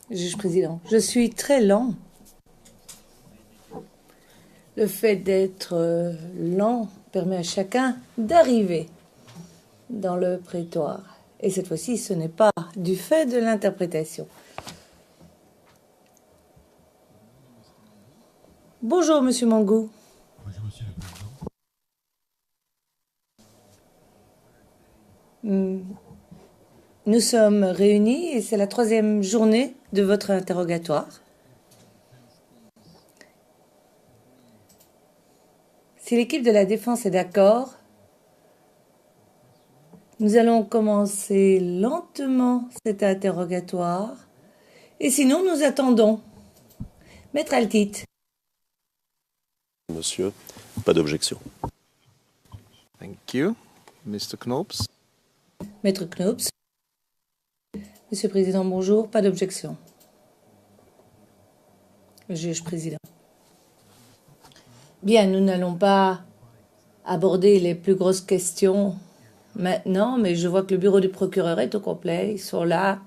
Juge président, je suis très lent. Le fait d'être lent permet à chacun d'arriver dans le prétoire. Et cette fois-ci, ce n'est pas du fait de l'interprétation. Bonjour, Monsieur Mangou. Bonjour, Monsieur le Président. Nous sommes réunis et c'est la 3e journée de votre interrogatoire. Si l'équipe de la défense est d'accord, nous allons commencer lentement cet interrogatoire. Et sinon, nous attendons. Maître Altit. Monsieur, pas d'objection. Thank you. Mr. Knopes. Maître Knopes. Monsieur le Président, bonjour. Pas d'objection. Juge président. Bien, nous n'allons pas aborder les plus grosses questions maintenant, mais je vois que le bureau du procureur est au complet. Ils sont là.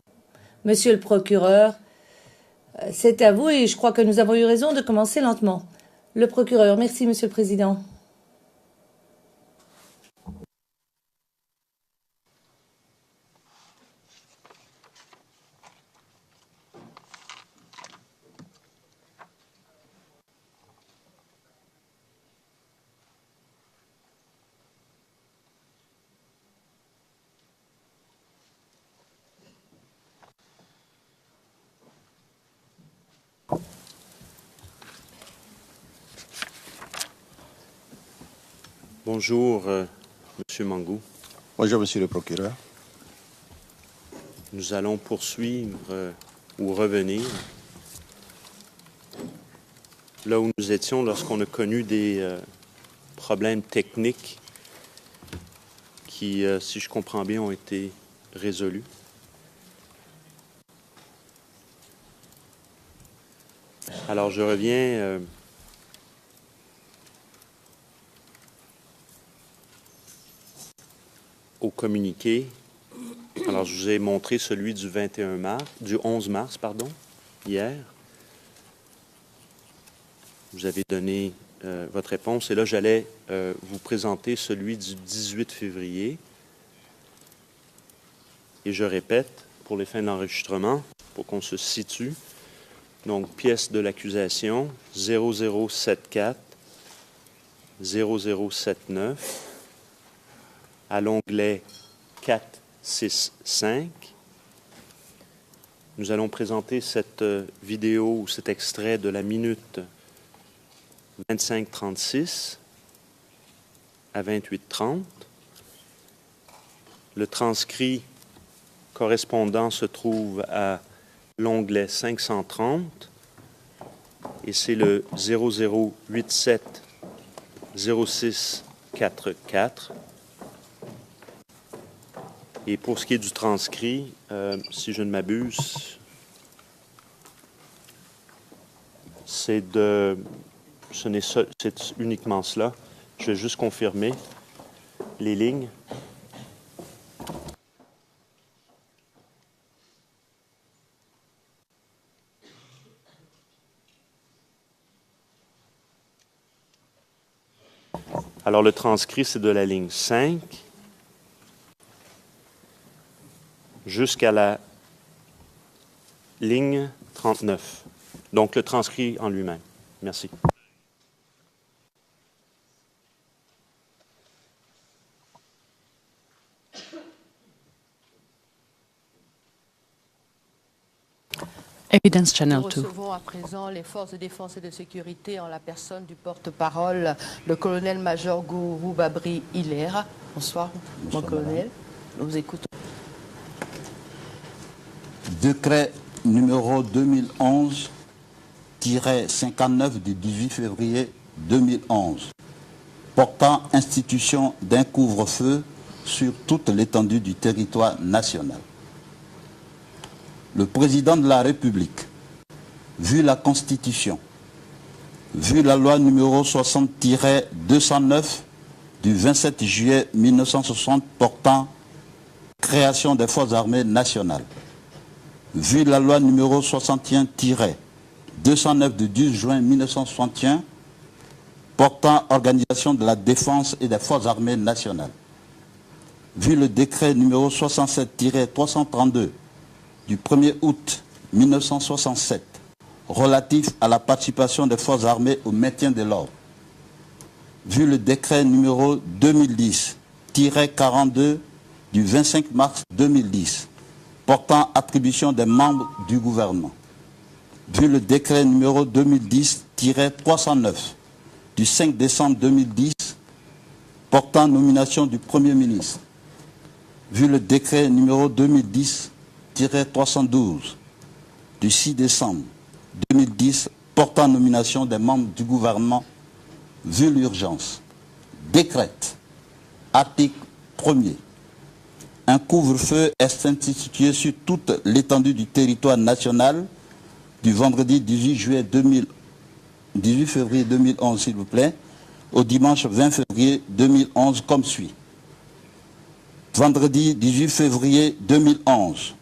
Monsieur le procureur, c'est à vous et je crois que nous avons eu raison de commencer lentement. Le procureur, merci, Monsieur le Président. Bonjour, Monsieur Mangou. Bonjour, Monsieur le procureur. Nous allons poursuivre ou revenir là où nous étions lorsqu'on a connu des problèmes techniques qui, si je comprends bien, ont été résolus. Alors, je reviens au communiqué. Alors, je vous ai montré celui du 11 mars, hier. Vous avez donné votre réponse. Et là, j'allais vous présenter celui du 18 février. Et je répète, pour les fins de l'enregistrement, pour qu'on se situe. Donc, pièce de l'accusation 0074 0079 à l'onglet 465. Nous allons présenter cette vidéo ou cet extrait de la minute 25:36 à 28:30. Le transcrit correspondant se trouve à l'onglet 530 et c'est le 0087 0644. Et pour ce qui est du transcrit, si je ne m'abuse, c'est uniquement cela. Je vais juste confirmer les lignes. Alors, le transcrit, c'est de la ligne 5 jusqu'à la ligne 39. Donc, le transcrit en lui-même. Merci. Evidence Channel 2. Nous recevons à présent les forces de défense et de sécurité en la personne du porte-parole, le colonel-major Gourou Babri Hilaire. Bonsoir, mon colonel. Nous vous écoutons. Décret numéro 2011-59 du 18 février 2011 portant institution d'un couvre-feu sur toute l'étendue du territoire national. Le président de la République, vu la Constitution, vu la loi numéro 60-209 du 27 juillet 1960 portant création des forces armées nationales, vu la loi numéro 61-209 du 10 juin 1961 portant organisation de la défense et des forces armées nationales, vu le décret numéro 67-332 du 1er août 1967 relatif à la participation des forces armées au maintien de l'ordre, vu le décret numéro 2010-42 du 25 mars 2010 portant attribution des membres du gouvernement, vu le décret numéro 2010-309 du 5 décembre 2010 portant nomination du Premier ministre, vu le décret numéro 2010-312 du 6 décembre 2010 portant nomination des membres du gouvernement, vu l'urgence, décrète, article 1er, un couvre-feu est institué sur toute l'étendue du territoire national du vendredi 18 février 2011, s'il vous plaît, au dimanche 20 février 2011 comme suit. Vendredi 18 février 2011,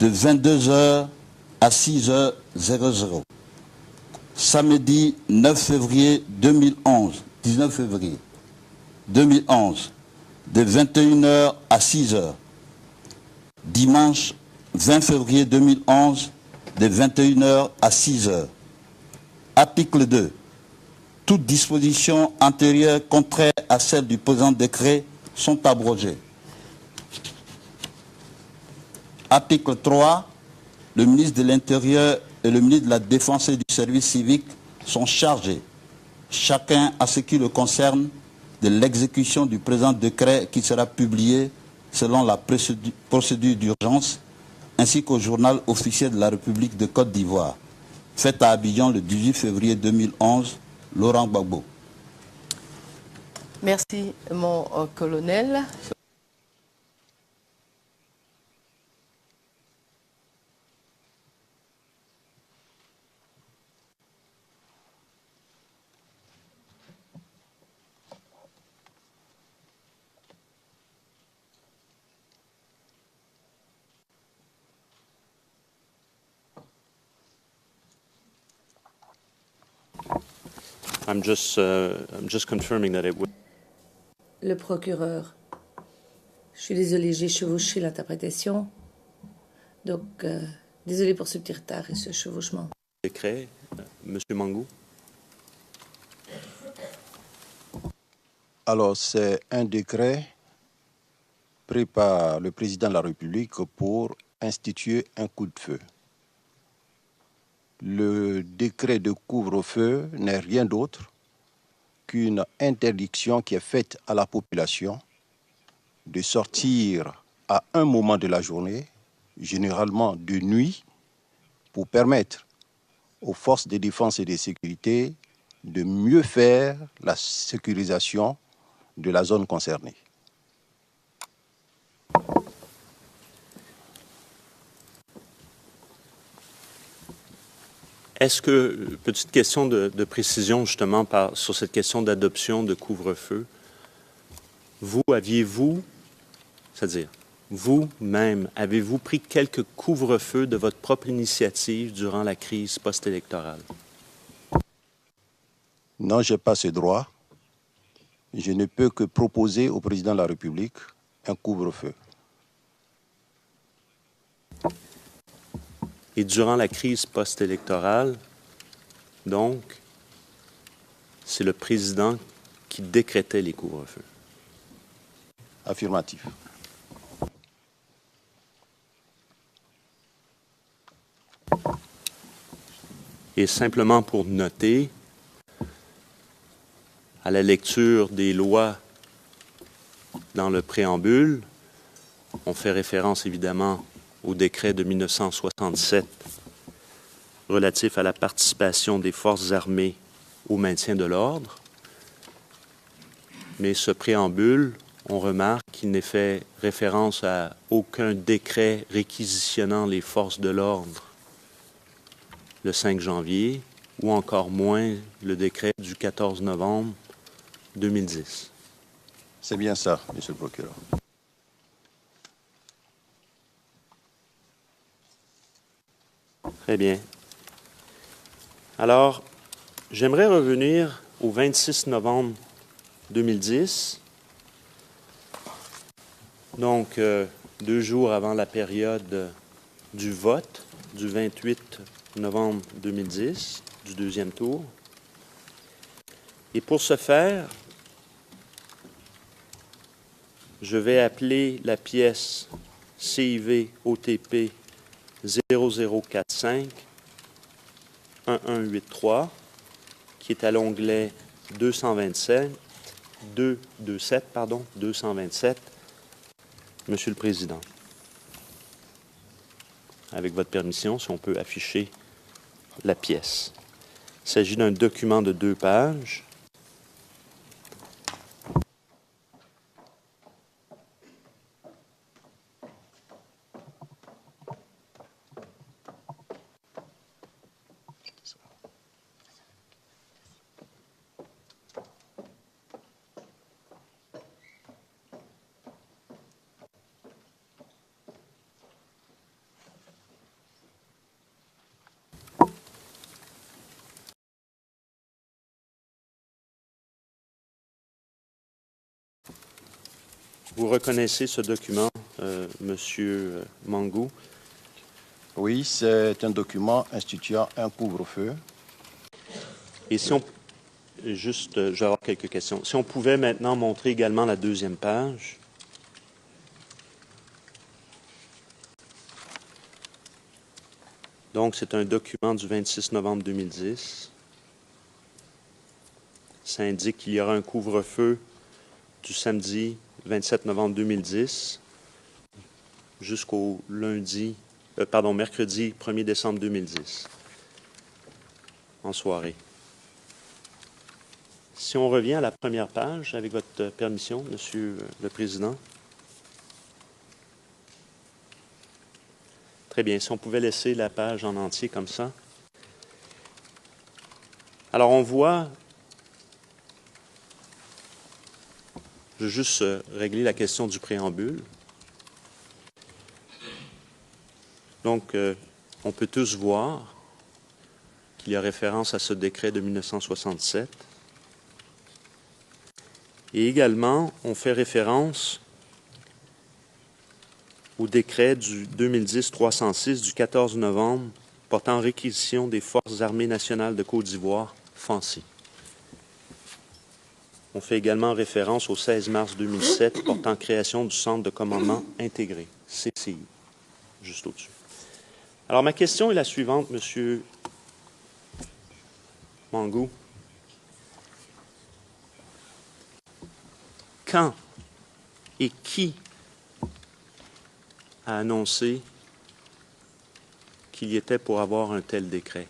de 22h à 6h00. Samedi 9 février 2011, 19 février 2011, de 21h à 6h. Dimanche 20 février 2011, de 21h à 6h. Article 2. Toutes dispositions antérieures contraires à celles du présent décret sont abrogées. Article 3. Le ministre de l'Intérieur et le ministre de la Défense et du Service civique sont chargés, chacun à ce qui le concerne, de l'exécution du présent décret qui sera publié selon la procédure d'urgence, ainsi qu'au journal officiel de la République de Côte d'Ivoire, fait à Abidjan le 18 février 2011, Laurent Gbagbo. Merci, mon colonel. I'm just confirming that it would. Le procureur. Je suis désolée, j'ai chevauché l'interprétation. Donc, désolée pour ce petit retard et ce chevauchement. Décret, Monsieur Mangou. Alors, c'est un décret pris par le président de la République pour instituer un coup de feu. Le décret de couvre-feu n'est rien d'autre qu'une interdiction qui est faite à la population de sortir à un moment de la journée, généralement de nuit, pour permettre aux forces de défense et de sécurité de mieux faire la sécurisation de la zone concernée. Est-ce que, petite question de précision justement sur cette question d'adoption de couvre-feu, c'est-à-dire vous-même, avez-vous pris quelques couvre-feux de votre propre initiative durant la crise post-électorale? Non, je n'ai pas ce droit. Je ne peux que proposer au président de la République un couvre-feu. Et durant la crise post-électorale, donc, c'est le président qui décrétait les couvre-feux. Affirmatif. Et simplement pour noter, à la lecture des lois dans le préambule, on fait référence évidemment au décret de 1967 relatif à la participation des forces armées au maintien de l'ordre. Mais ce préambule, on remarque qu'il n'est fait référence à aucun décret réquisitionnant les forces de l'ordre le 5 janvier, ou encore moins le décret du 14 novembre 2010. C'est bien ça, Monsieur le procureur. Très bien. Alors, j'aimerais revenir au 26 novembre 2010, donc 2 jours avant la période du vote du 28 novembre 2010, du deuxième tour. Et pour ce faire, je vais appeler la pièce CIV OTP 0045 1183, qui est à l'onglet 227, Monsieur le Président. Avec votre permission, si on peut afficher la pièce. Il s'agit d'un document de 2 pages. Vous reconnaissez ce document, Monsieur Mangou? Oui, c'est un document instituant un couvre-feu. Et si on... Juste, je vais avoir quelques questions. Si on pouvait maintenant montrer également la 2e page. Donc, c'est un document du 26 novembre 2010. Ça indique qu'il y aura un couvre-feu du samedi 27 novembre 2010 jusqu'au mercredi 1er décembre 2010, en soirée. Si on revient à la première page, avec votre permission, Monsieur le Président. Très bien, si on pouvait laisser la page en entier comme ça. Alors, on voit... Je vais juste régler la question du préambule. Donc, on peut tous voir qu'il y a référence à ce décret de 1967. Et également, on fait référence au décret du 2010-306 du 14 novembre portant réquisition des Forces armées nationales de Côte d'Ivoire, FANCI. On fait également référence au 16 mars 2007 portant création du Centre de commandement intégré, CCI, juste au-dessus. Alors, ma question est la suivante, Monsieur Mangou. Quand et qui a annoncé qu'il y était pour avoir un tel décret?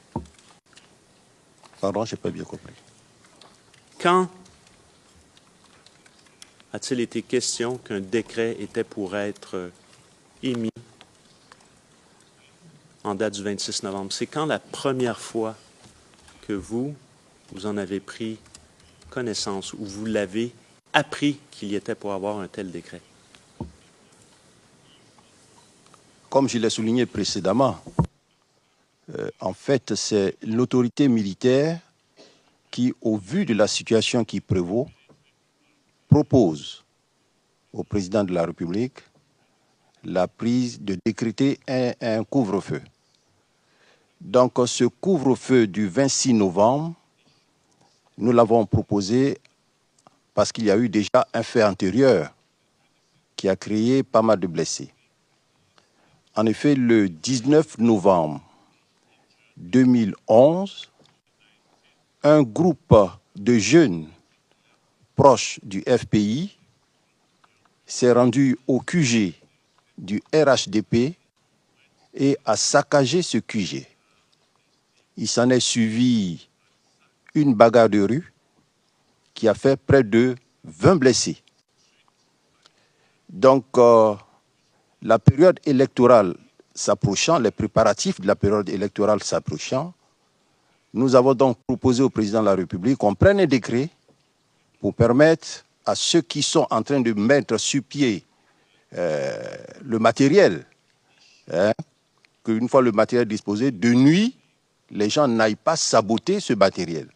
Pardon, je n'ai pas bien compris. Quand a-t-il été question qu'un décret était pour être émis en date du 26 novembre? C'est quand la première fois que vous en avez pris connaissance ou vous l'avez appris qu'il y était pour avoir un tel décret? Comme je l'ai souligné précédemment, en fait, c'est l'autorité militaire qui, au vu de la situation qui prévaut, propose au président de la République la prise de décréter un couvre-feu. Donc, ce couvre-feu du 26 novembre, nous l'avons proposé parce qu'il y a eu déjà un fait antérieur qui a créé pas mal de blessés. En effet, le 19 novembre 2011, un groupe de jeunes proches du FPI s'est rendu au QG du RHDP et a saccagé ce QG. Il s'en est suivi une bagarre de rue qui a fait près de 20 blessés. Donc, la période électorale s'approchant, les préparatifs de la période électorale s'approchant, nous avons donc proposé au président de la République qu'on prenne un décret pour permettre à ceux qui sont en train de mettre sur pied le matériel, que qu'une fois le matériel disposé, de nuit, les gens n'aillent pas saboter ce matériel.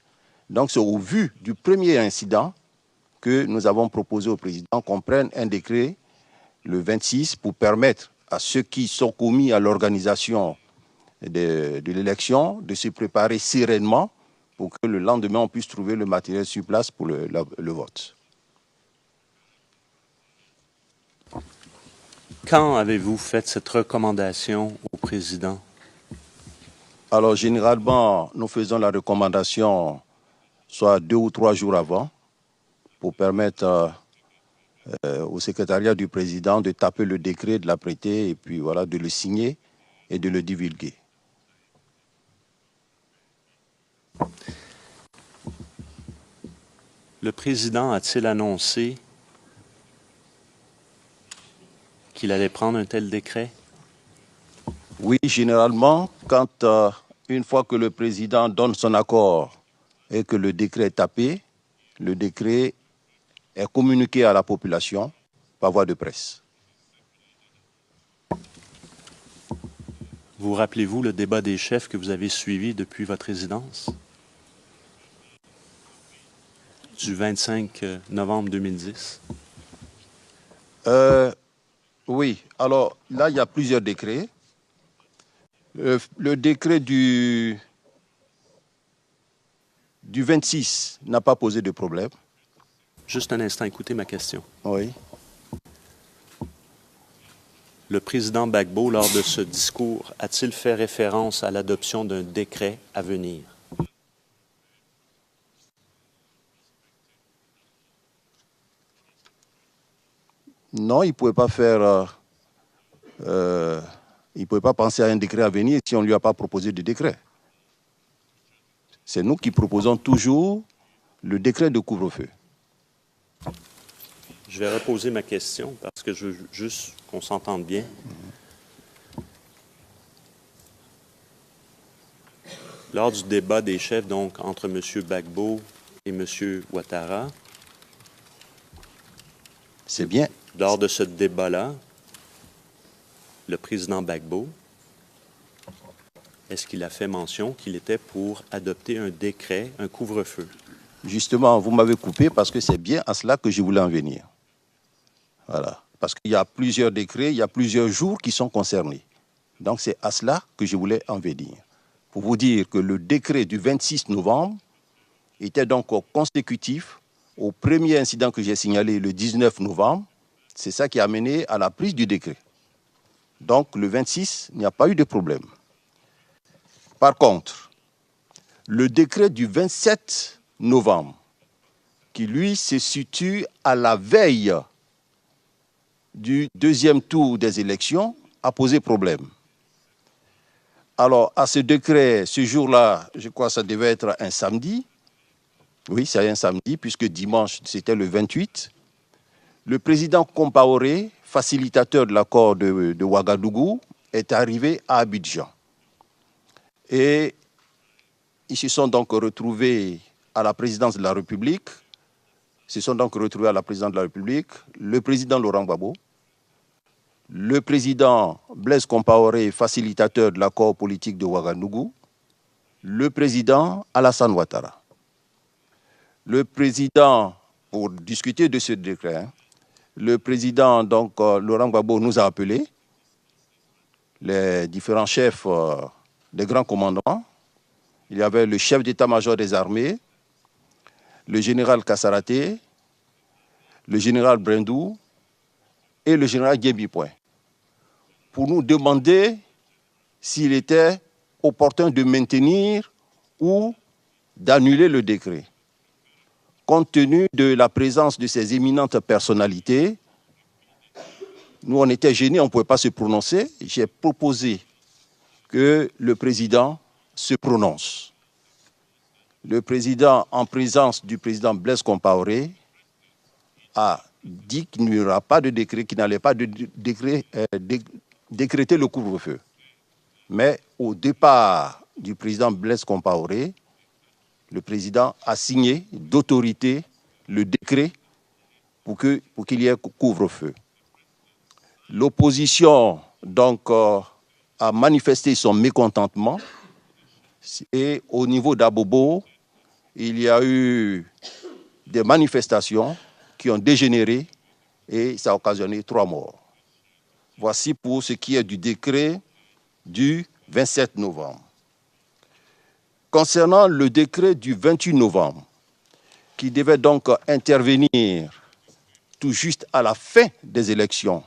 Donc c'est au vu du premier incident que nous avons proposé au président qu'on prenne un décret le 26 pour permettre à ceux qui sont commis à l'organisation de l'élection de se préparer sereinement pour que le lendemain on puisse trouver le matériel sur place pour le vote. Quand avez-vous fait cette recommandation au président? Alors généralement, nous faisons la recommandation soit 2 ou 3 jours avant pour permettre au secrétariat du président de taper le décret, de l'apprêter et puis voilà, de le signer et de le divulguer. Le président a-t-il annoncé qu'il allait prendre un tel décret? Oui, généralement, quand une fois que le président donne son accord et que le décret est tapé, le décret est communiqué à la population par voie de presse. Vous rappelez-vous le débat des chefs que vous avez suivi depuis votre résidence? Du 25 novembre 2010? Oui, alors là, il y a plusieurs décrets. Le décret du 26 n'a pas posé de problème. Juste un instant, écoutez ma question. Oui. Le président Gbagbo, lors de ce discours, a-t-il fait référence à l'adoption d'un décret à venir? Non, il ne pouvait pas faire... il ne pouvait pas penser à un décret à venir si on ne lui a pas proposé de décret. C'est nous qui proposons toujours le décret de couvre-feu. Je vais reposer ma question parce que je veux juste qu'on s'entende bien. Lors du débat des chefs, donc, entre M. Gbagbo et M. Ouattara, c'est bien. Lors de ce débat-là, le président Gbagbo, est-ce qu'il a fait mention qu'il était pour adopter un décret, un couvre-feu? Justement, vous m'avez coupé parce que c'est bien à cela que je voulais en venir. Voilà. Parce qu'il y a plusieurs décrets, il y a plusieurs jours qui sont concernés. Donc c'est à cela que je voulais en venir. Pour vous dire que le décret du 26 novembre était donc consécutif au premier incident que j'ai signalé le 19 novembre. C'est ça qui a mené à la prise du décret. Donc le 26, il n'y a pas eu de problème. Par contre, le décret du 27 novembre, qui lui se situe à la veille du deuxième tour des élections, a posé problème. Alors, à ce décret, ce jour-là, je crois que ça devait être un samedi. Oui, c'est un samedi, puisque dimanche, c'était le 28. Le président Compaoré, facilitateur de l'accord de Ouagadougou, est arrivé à Abidjan. Et ils se sont donc retrouvés à la présidence de la République. Le président Laurent Gbagbo, le président Blaise Compaoré, facilitateur de l'accord politique de Ouagadougou, le président Alassane Ouattara. Le président, pour discuter de ce décret, le président donc, Laurent Gbagbo nous a appelés, les différents chefs des grands commandants. Il y avait le chef d'état-major des armées, le général Kassaraté, le général Brindou et le général Guébi Point, pour nous demander s'il était opportun de maintenir ou d'annuler le décret. Compte tenu de la présence de ces éminentes personnalités, nous on était gênés, on ne pouvait pas se prononcer. J'ai proposé que le président se prononce. Le président, en présence du président Blaise Compaoré, a dit qu'il n'y aura pas de décret, qu'il n'allait pas décréter le couvre-feu. Mais au départ du président Blaise Compaoré, le président a signé d'autorité le décret pour qu'il y ait couvre-feu. L'opposition donc a manifesté son mécontentement. Et au niveau d'Abobo, il y a eu des manifestations qui ont dégénéré et ça a occasionné 3 morts. Voici pour ce qui est du décret du 27 novembre. Concernant le décret du 28 novembre, qui devait donc intervenir tout juste à la fin des élections,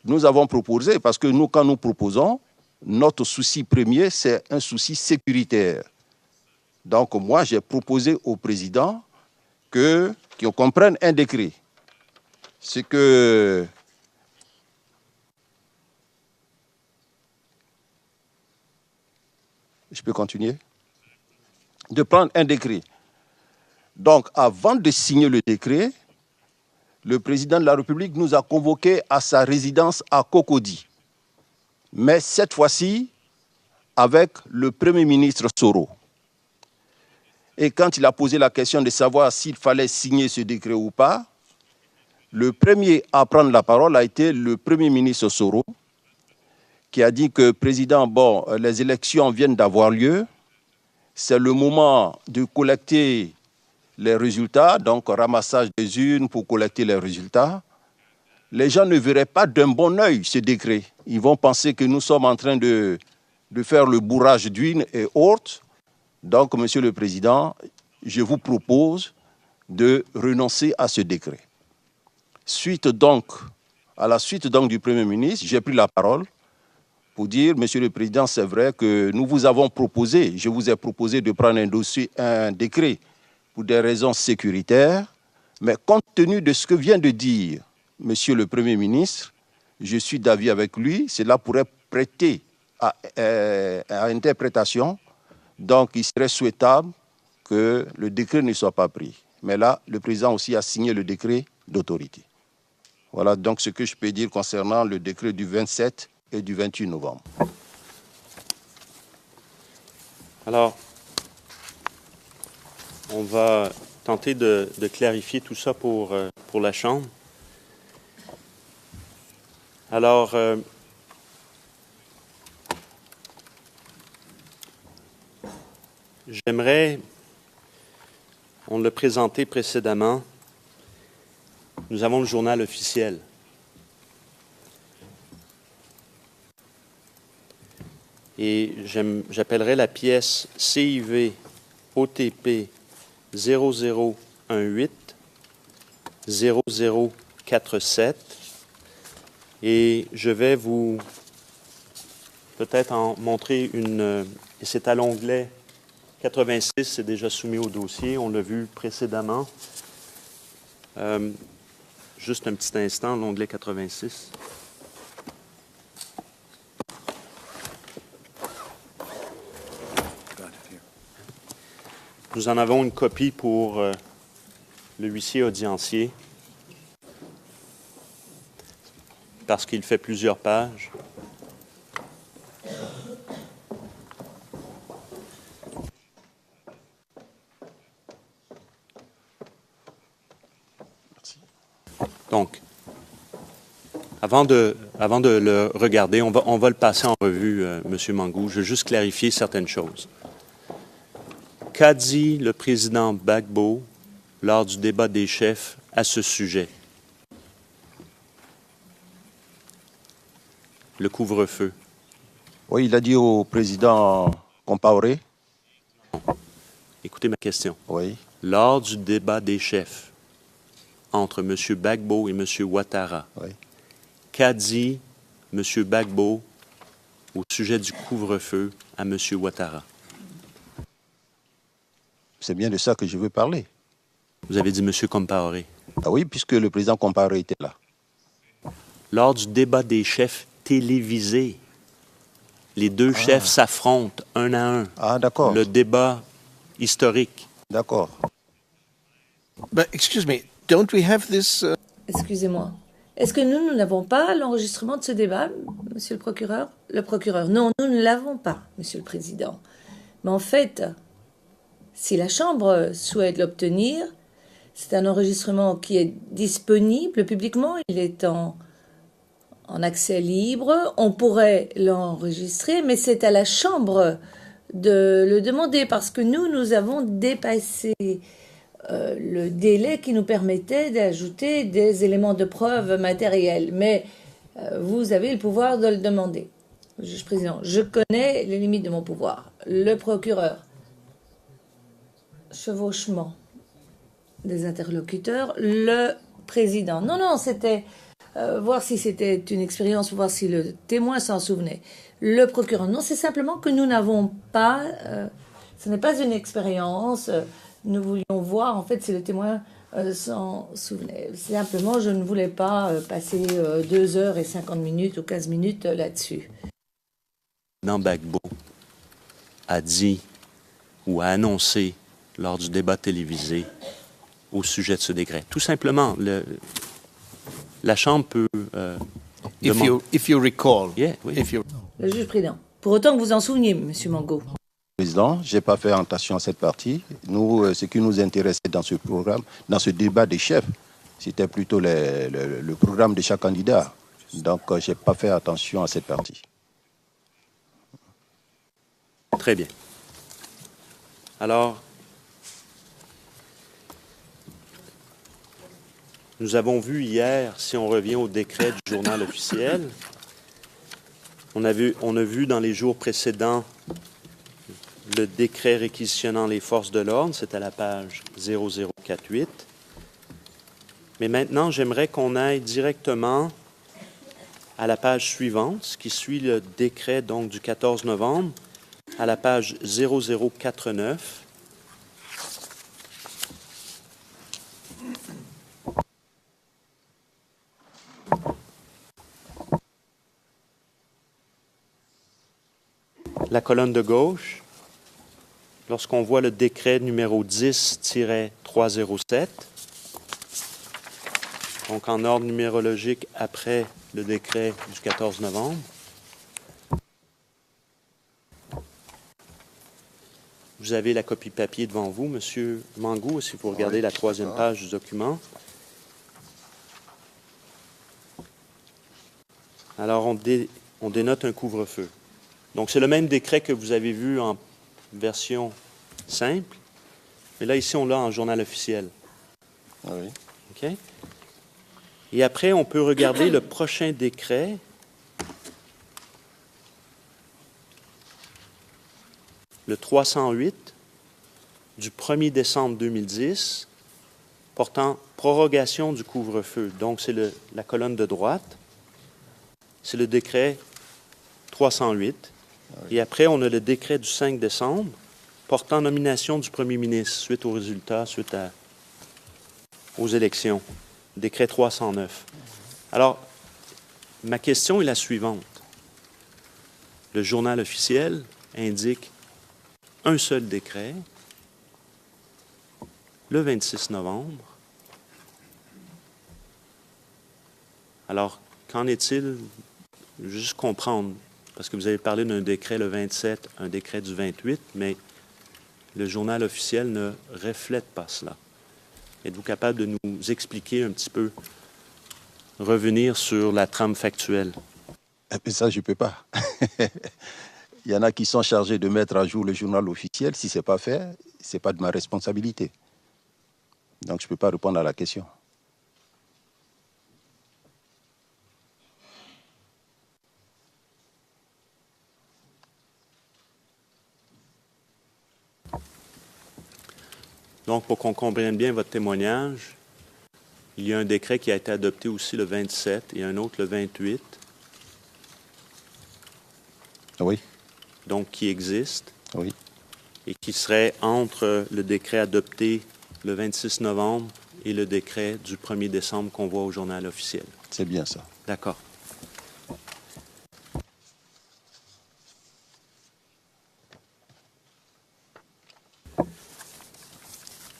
nous avons proposé, parce que nous, quand nous proposons, notre souci premier, c'est un souci sécuritaire. Donc moi, j'ai proposé au président qu'on comprenne un décret. C'est que je peux continuer? De prendre un décret. Donc, avant de signer le décret, le président de la République nous a convoqués à sa résidence à Cocody. Mais cette fois-ci, avec le Premier ministre Soro. Et quand il a posé la question de savoir s'il fallait signer ce décret ou pas, le premier à prendre la parole a été le Premier ministre Soro, qui a dit que, président, bon, les élections viennent d'avoir lieu, c'est le moment de collecter les résultats, donc ramassage des urnes pour collecter les résultats. Les gens ne verraient pas d'un bon œil ce décret. Ils vont penser que nous sommes en train de faire le bourrage d'urnes et autres. Donc, Monsieur le Président, je vous propose de renoncer à ce décret. À la suite du Premier ministre, j'ai pris la parole pour dire, Monsieur le Président, c'est vrai que nous vous avons proposé, je vous ai proposé de prendre un décret pour des raisons sécuritaires, mais compte tenu de ce que vient de dire Monsieur le Premier ministre, je suis d'avis avec lui, cela pourrait prêter à interprétation, donc il serait souhaitable que le décret ne soit pas pris. Mais là, le président aussi a signé le décret d'autorité. Voilà donc ce que je peux dire concernant le décret du 27 et du 28 novembre. Alors, on va tenter de clarifier tout ça pour la Chambre. Alors, j'aimerais, on l'a présenté précédemment, nous avons le journal officiel. Et j'appellerai la pièce CIV OTP 0018 0047 et je vais vous peut-être en montrer une, et c'est à l'onglet 86, c'est déjà soumis au dossier, on l'a vu précédemment. Juste un petit instant, l'onglet 86. Nous en avons une copie pour le huissier audiencier parce qu'il fait plusieurs pages. Donc, avant de le regarder, on va le passer en revue, M. Mangou. Je veux juste clarifier certaines choses. Qu'a dit le président Gbagbo lors du débat des chefs à ce sujet? Le couvre-feu. Oui, il a dit au président Compaoré. Écoutez ma question. Oui. Lors du débat des chefs entre M. Gbagbo et M. Ouattara, Oui. qu'a dit M. Gbagbo au sujet du couvre-feu à M. Ouattara? C'est bien de ça que je veux parler. Vous avez dit M. Compaoré. Ah oui, puisque le président Compaoré était là. Lors du débat des chefs télévisé, les deux chefs s'affrontent un à un. Ah, d'accord. Le débat historique. D'accord. But excuse me, don't we have this? Excusez-moi. Est-ce que nous n'avons pas l'enregistrement de ce débat, Monsieur le procureur? Le procureur, non, nous ne l'avons pas, Monsieur le Président. Mais en fait, si la Chambre souhaite l'obtenir, c'est un enregistrement qui est disponible publiquement. Il est en en accès libre. On pourrait l'enregistrer, mais c'est à la Chambre de le demander parce que nous avons dépassé le délai qui nous permettait d'ajouter des éléments de preuve matériels. Mais vous avez le pouvoir de le demander. Juge président, je connais les limites de mon pouvoir. Le procureur, chevauchement des interlocuteurs, le président. Non, c'était voir si c'était une expérience, voir si le témoin s'en souvenait. Le procureur, non, c'est simplement que nous n'avons pas, ce n'est pas une expérience, nous voulions voir en fait si le témoin s'en souvenait. Simplement, je ne voulais pas passer 2 heures et 50 minutes ou 15 minutes là-dessus. Gbagbo a dit ou a annoncé lors du débat télévisé au sujet de ce décret. Tout simplement, la Chambre peut... If you recall. Yeah, oui. Le juge président. Pour autant que vous en souveniez, M. Mango. Président, je n'ai pas fait attention à cette partie. Nous, ce qui nous intéressait dans ce programme, dans ce débat des chefs, c'était plutôt le programme de chaque candidat. Donc, je n'ai pas fait attention à cette partie. Très bien. Alors, nous avons vu hier, si on revient au décret du journal officiel, on a vu dans les jours précédents le décret réquisitionnant les forces de l'ordre, c'est à la page 0048. Mais maintenant, j'aimerais qu'on aille directement à la page suivante, ce qui suit le décret donc du 14 novembre, à la page 0049. La colonne de gauche, lorsqu'on voit le décret numéro 10-307, donc en ordre numérologique après le décret du 14 novembre, vous avez la copie papier devant vous, M. Mangou, si vous regardez la 3e page du document. Alors, on dénote un couvre-feu. Donc, c'est le même décret que vous avez vu en version simple, mais là, ici, on l'a en journal officiel. Ah oui. OK? Et après, on peut regarder le prochain décret. Le 308 du 1er décembre 2010 portant prorogation du couvre-feu. Donc, c'est la colonne de droite. C'est le décret 308. Et après, on a le décret du 5 décembre portant nomination du premier ministre suite aux résultats, aux élections. Décret 309. Alors, ma question est la suivante. Le journal officiel indique un seul décret, le 26 novembre. Alors, qu'en est-il? Juste comprendre, parce que vous avez parlé d'un décret le 27, un décret du 28, mais le journal officiel ne reflète pas cela. Êtes-vous capable de nous expliquer un petit peu, revenir sur la trame factuelle? Mais ça, je ne peux pas. Il y en a qui sont chargés de mettre à jour le journal officiel. Si ce n'est pas fait, ce n'est pas de ma responsabilité. Donc, je ne peux pas répondre à la question. Donc, pour qu'on comprenne bien votre témoignage, il y a un décret qui a été adopté aussi le 27 et un autre le 28. Oui. Donc, qui existe. Oui. Et qui serait entre le décret adopté le 26 novembre et le décret du 1er décembre qu'on voit au journal officiel. C'est bien ça. D'accord.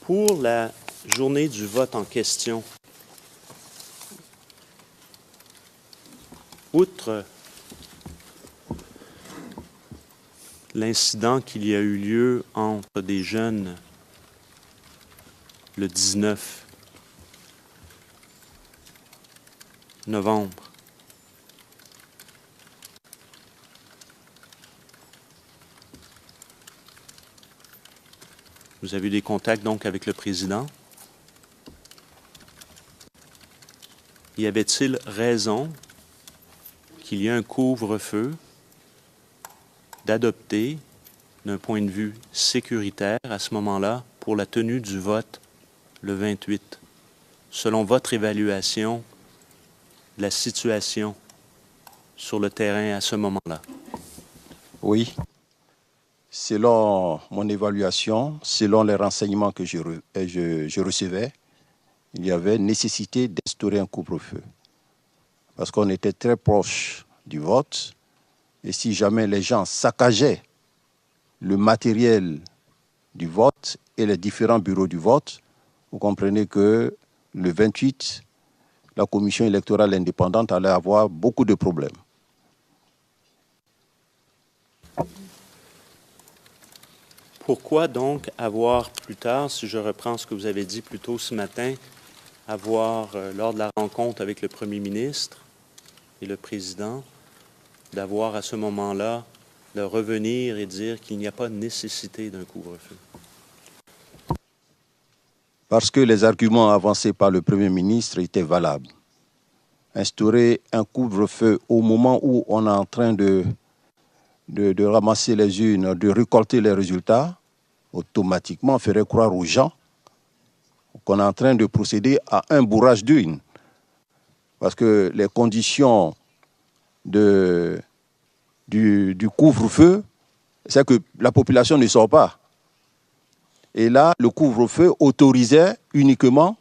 Pour la journée du vote en question, outre l'incident qu'il y a eu lieu entre des jeunes le 19 novembre Vous avez eu des contacts donc avec le président. Y avait-il raison qu'il y ait un couvre-feu d'adopter d'un point de vue sécuritaire à ce moment-là pour la tenue du vote le 28, selon votre évaluation de la situation sur le terrain à ce moment-là? Oui. Selon mon évaluation, selon les renseignements que je recevais, il y avait nécessité d'instaurer un couvre-feu. Parce qu'on était très proche du vote. Et si jamais les gens saccageaient le matériel du vote et les différents bureaux du vote, vous comprenez que le 28, la commission électorale indépendante allait avoir beaucoup de problèmes. Pourquoi donc avoir plus tard, si je reprends ce que vous avez dit plus tôt ce matin, lors de la rencontre avec le Premier ministre et le Président, d'avoir à ce moment-là de revenir et dire qu'il n'y a pas nécessité d'un couvre-feu? Parce que les arguments avancés par le Premier ministre étaient valables. Instaurer un couvre-feu au moment où on est en train de ramasser les urnes, de récolter les résultats, automatiquement ferait croire aux gens qu'on est en train de procéder à un bourrage d'urnes. Parce que les conditions du couvre-feu, c'est que la population ne sort pas. Et là, le couvre-feu autorisait uniquement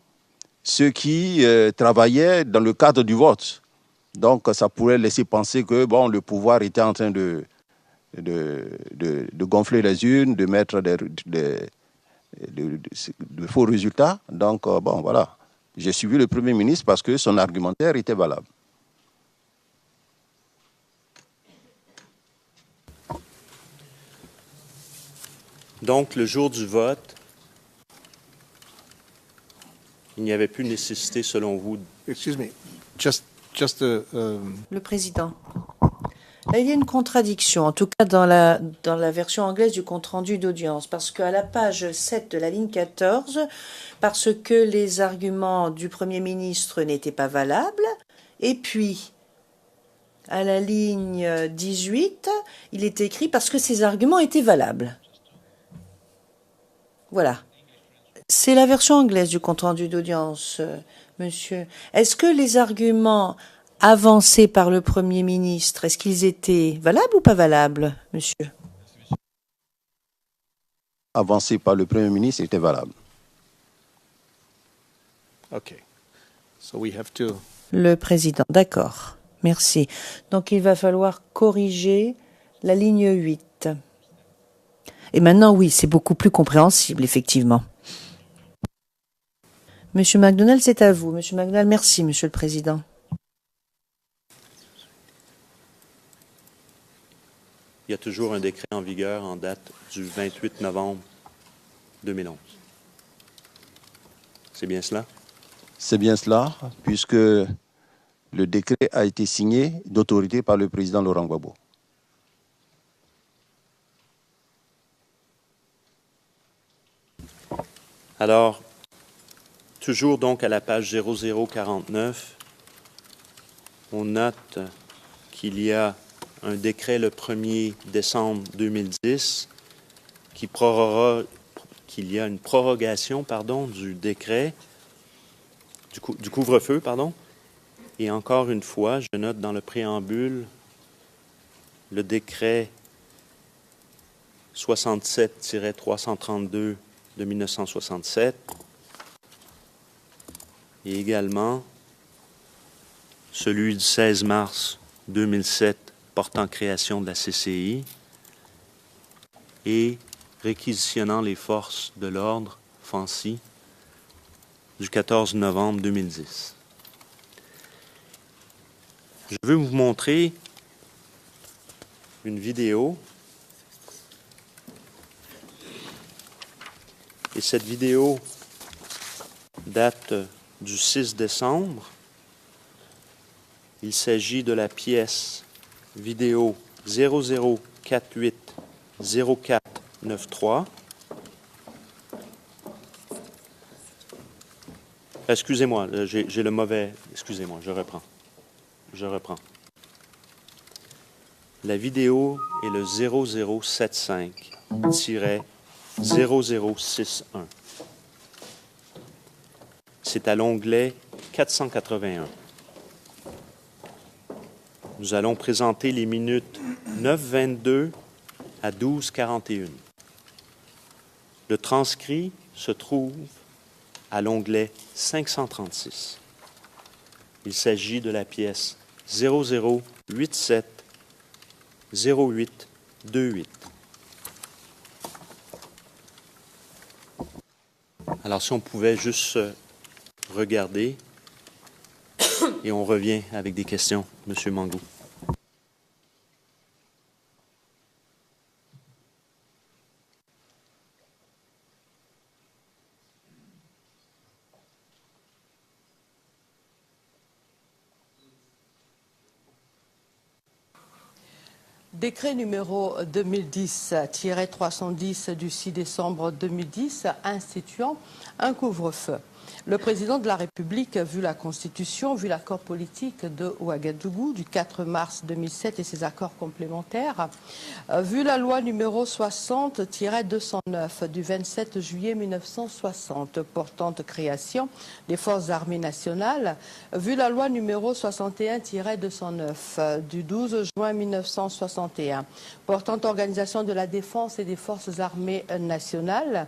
ceux qui travaillaient dans le cadre du vote. Donc, ça pourrait laisser penser que le pouvoir était en train de gonfler les urnes, de mettre de faux résultats. Donc, voilà. J'ai suivi le Premier ministre parce que son argumentaire était valable. Donc, le jour du vote, il n'y avait plus nécessité, selon vous... Excuse me, Le président. Là, il y a une contradiction, en tout cas dans la version anglaise du compte-rendu d'audience, parce qu'à la page 7 de la ligne 14, parce que les arguments du Premier ministre n'étaient pas valables, et puis à la ligne 18, il est écrit parce que ces arguments étaient valables. Voilà. C'est la version anglaise du compte-rendu d'audience, monsieur. Est-ce que les arguments avancés par le Premier ministre, est-ce qu'ils étaient valables ou pas valables, monsieur? Avancés par le Premier ministre étaient valables. OK. So we have to... Le président, d'accord. Merci. Donc il va falloir corriger la ligne 8. Et maintenant, oui, c'est beaucoup plus compréhensible, effectivement. Monsieur McDonald, c'est à vous. Monsieur McDonald, merci, monsieur le président. Il y a toujours un décret en vigueur en date du 28 novembre 2011. C'est bien cela? C'est bien cela, puisque le décret a été signé d'autorité par le président Laurent Gbagbo. Alors, toujours donc à la page 0049, on note qu'il y a un décret le 1er décembre 2010 qu'il y a une prorogation du décret, du couvre-feu, Et encore une fois, je note dans le préambule le décret 67-332 de 1967 et également celui du 16 mars 2007 portant création de la CCI et réquisitionnant les forces de l'ordre, FANCI, du 14 novembre 2010. Je veux vous montrer une vidéo. Et cette vidéo date du 6 décembre. Il s'agit de la pièce vidéo 00480493. Excusez-moi, j'ai le mauvais... Excusez-moi, je reprends. La vidéo est le 0075-0061. C'est à l'onglet 481. Nous allons présenter les minutes 9:22 à 12:41. Le transcrit se trouve à l'onglet 536. Il s'agit de la pièce 0087-0828. Alors, si on pouvait juste regarder et on revient avec des questions, M. Mangou. Décret numéro 2010-310 du 6 décembre 2010 instituant un couvre-feu. Le président de la République, vu la Constitution, vu l'accord politique de Ouagadougou du 4 mars 2007 et ses accords complémentaires, vu la loi numéro 60-209 du 27 juillet 1960 portant création des forces armées nationales, vu la loi numéro 61-209 du 12 juin 1961 portant organisation de la défense et des forces armées nationales,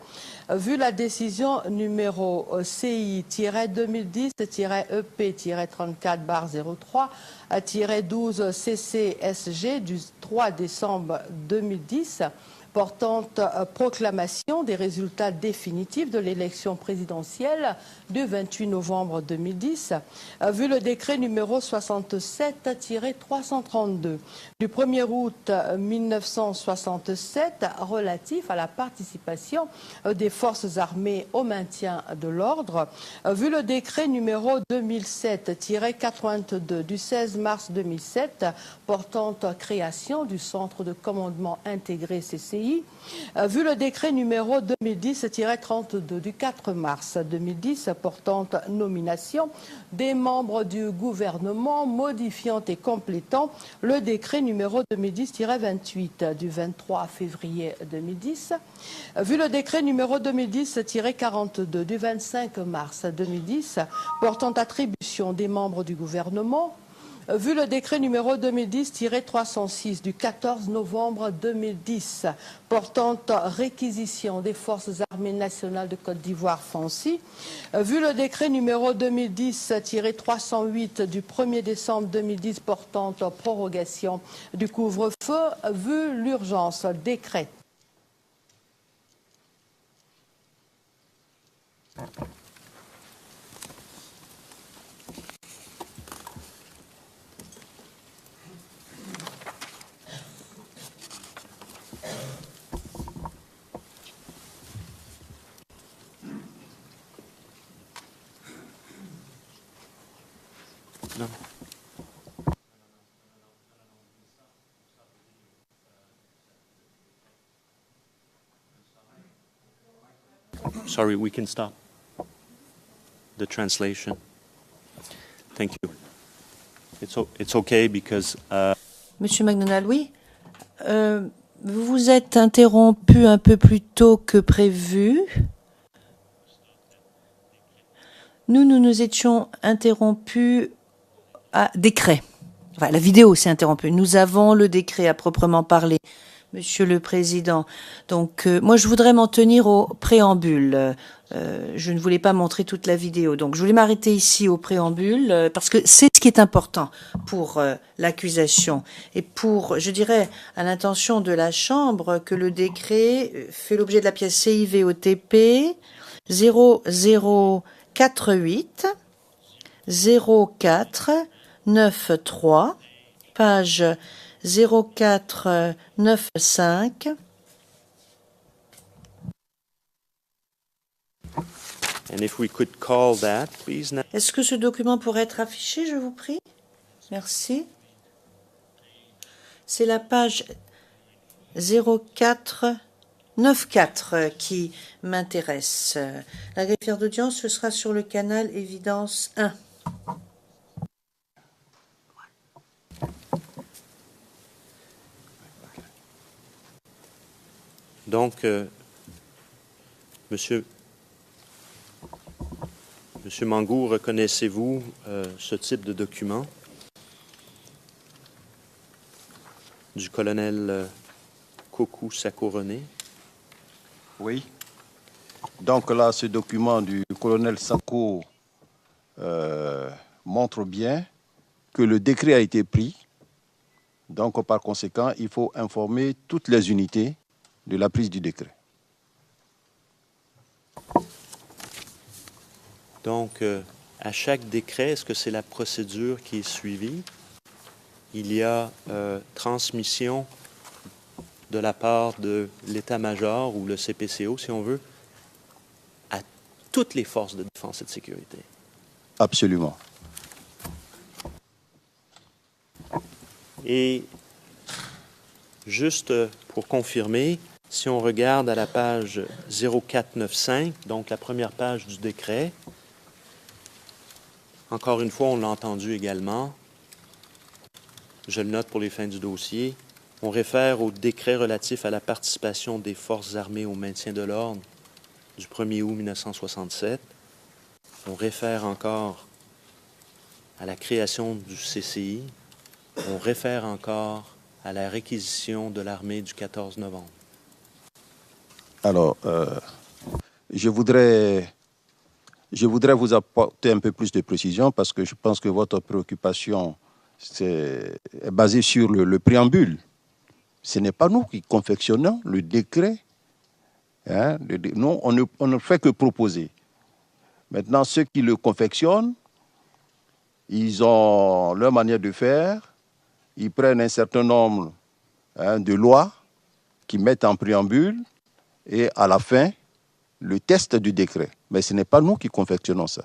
vu la décision numéro CI-2010-EP-34-03-12-CCSG du 3 décembre 2010 portant proclamation des résultats définitifs de l'élection présidentielle du 28 novembre 2010, vu le décret numéro 67-332 du 1er août 1967 relatif à la participation des forces armées au maintien de l'ordre, vu le décret numéro 2007-82 du 16 mars 2007 portant création du centre de commandement intégré CCI, vu le décret numéro 2010-32 du 4 mars 2010 portant nomination des membres du gouvernement, modifiant et complétant le décret numéro 2010-28 du 23 février 2010, vu le décret numéro 2010-42 du 25 mars 2010 portant attribution des membres du gouvernement, vu le décret numéro 2010-306 du 14 novembre 2010 portant réquisition des forces armées nationales de Côte d'Ivoire FANCI, vu le décret numéro 2010-308 du 1er décembre 2010 portant prorogation du couvre-feu, vu l'urgence décret. No. Sorry, we can stop the translation. Thank you. It's okay because... Monsieur McDonald, oui. Vous vous êtes interrompu un peu plus tôt que prévu. Nous nous étions interrompus à décret. Enfin, la vidéo s'est interrompue. Nous avons le décret à proprement parler, Monsieur le Président. Donc, moi, je voudrais m'en tenir au préambule. Je ne voulais pas montrer toute la vidéo. Donc, je voulais m'arrêter ici au préambule parce que c'est ce qui est important pour l'accusation et pour, je dirais, à l'intention de la Chambre, que le décret fait l'objet de la pièce CIVOTP 0048 0493, page 0495. And if we could call that, please. Est-ce que ce document pourrait être affiché, je vous prie? Merci. C'est la page 04 9.4 qui m'intéresse. La greffière d'audience, ce sera sur le canal Évidence 1. Donc, Monsieur Mangou, reconnaissez-vous ce type de document du colonel Kokou Sako-René? Oui. Donc là, ce document du colonel Sako montre bien que le décret a été pris. Donc, par conséquent, il faut informer toutes les unités de la prise du décret. Donc, à chaque décret, est-ce que c'est la procédure qui est suivie? Il y a transmission de la part de l'état-major ou le CPCO, si on veut, à toutes les forces de défense et de sécurité. Absolument. Et juste pour confirmer, si on regarde à la page 0495, donc la première page du décret, encore une fois, on l'a entendu également, je le note pour les fins du dossier, on réfère au décret relatif à la participation des forces armées au maintien de l'ordre du 1er août 1967. On réfère encore à la création du CCI. On réfère encore à la réquisition de l'armée du 14 novembre. Alors, je voudrais vous apporter un peu plus de précision parce que je pense que votre préoccupation est basée sur le préambule. Ce n'est pas nous qui confectionnons le décret. Hein, nous, on ne fait que proposer. Maintenant, ceux qui le confectionnent, ils ont leur manière de faire. Ils prennent un certain nombre de lois qui mettent en préambule et à la fin, le test du décret. Mais ce n'est pas nous qui confectionnons ça.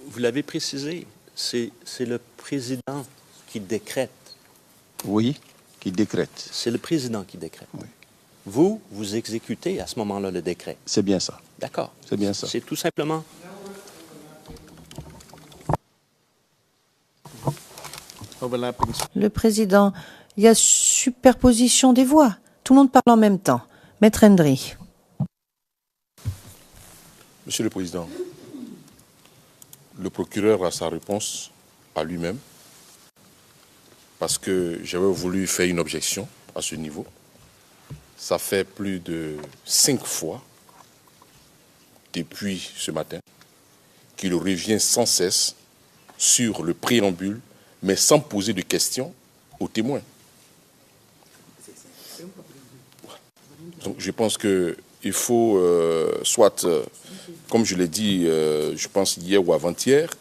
Vous l'avez précisé, c'est le président qui décrète. Oui, qui décrète. C'est le président qui décrète. Oui. Vous exécutez à ce moment-là le décret. C'est bien ça. D'accord. C'est bien ça. C'est tout simplement... Le président, il y a superposition des voix. Tout le monde parle en même temps. Maître Hendry. Monsieur le Président, le procureur a sa réponse à lui-même parce que j'avais voulu faire une objection à ce niveau. Ça fait plus de 5 fois depuis ce matin qu'il revient sans cesse sur le préambule, mais sans poser de questions aux témoins. Donc je pense qu'il faut, comme je l'ai dit, je pense hier ou avant-hier,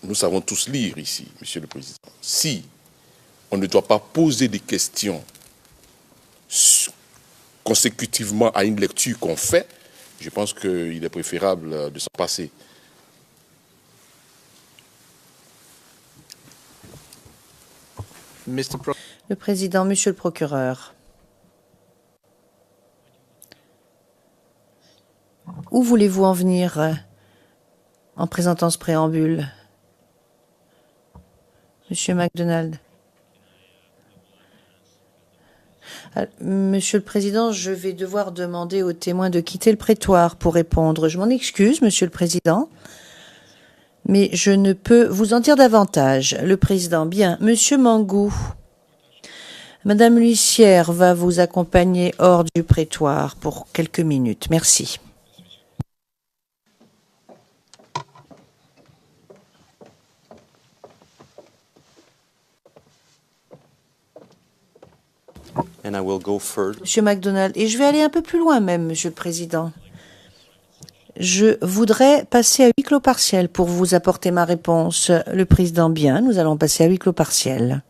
nous savons tous lire ici, Monsieur le Président. Si on ne doit pas poser des questions consécutivement à une lecture qu'on fait, je pense qu'il est préférable de s'en passer. Le président, monsieur le procureur. Où voulez-vous en venir en présentant ce préambule? Monsieur MacDonald. Monsieur le Président, je vais devoir demander aux témoins de quitter le prétoire pour répondre. Je m'en excuse, Monsieur le Président, mais je ne peux vous en dire davantage. Le Président, bien. Monsieur Mangou, Madame l'huissière va vous accompagner hors du prétoire pour quelques minutes. Merci. And I will go further. Monsieur MacDonald, et je vais aller un peu plus loin même, Monsieur le Président. Je voudrais passer à huis clos partiel pour vous apporter ma réponse. Le Président, bien, nous allons passer à huis clos partiel.